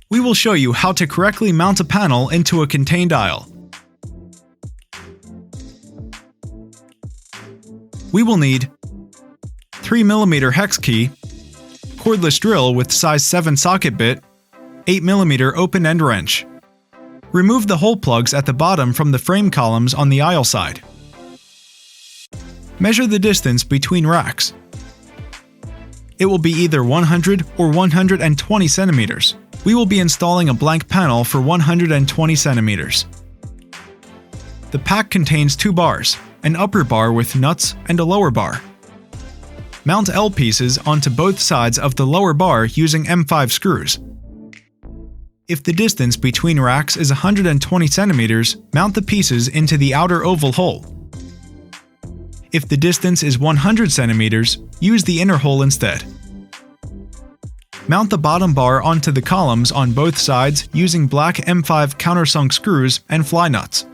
We will show you how to correctly mount a panel into a contained aisle. We will need 3mm hex key, cordless drill with size 7 socket bit, 8mm open-end wrench. Remove the hole plugs at the bottom from the frame columns on the aisle side. Measure the distance between racks. It will be either 100 or 120 centimeters. We will be installing a blank panel for 120 centimeters. The pack contains 2 bars, an upper bar with nuts and a lower bar. Mount L pieces onto both sides of the lower bar using M5 screws. If the distance between racks is 120 centimeters, mount the pieces into the outer oval hole. If the distance is 100 centimeters, use the inner hole instead. Mount the bottom bar onto the columns on both sides using black M5 countersunk screws and fly nuts.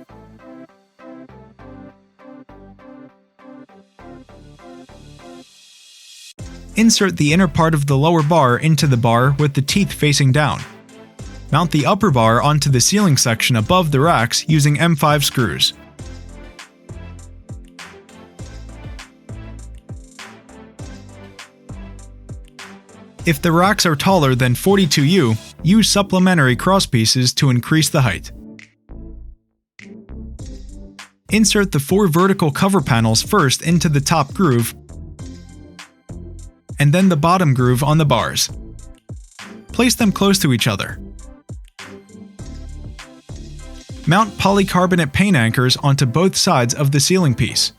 Insert the inner part of the lower bar into the bar with the teeth facing down. Mount the upper bar onto the ceiling section above the racks using M5 screws. If the racks are taller than 42U, use supplementary crosspieces to increase the height. Insert the 4 vertical cover panels first into the top groove, and then the bottom groove on the bars. Place them close to each other. Mount polycarbonate paint anchors onto both sides of the ceiling piece.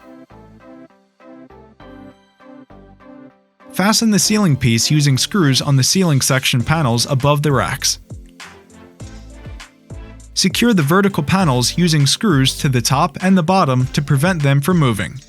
Fasten the ceiling piece using screws on the ceiling section panels above the racks. Secure the vertical panels using screws to the top and the bottom to prevent them from moving.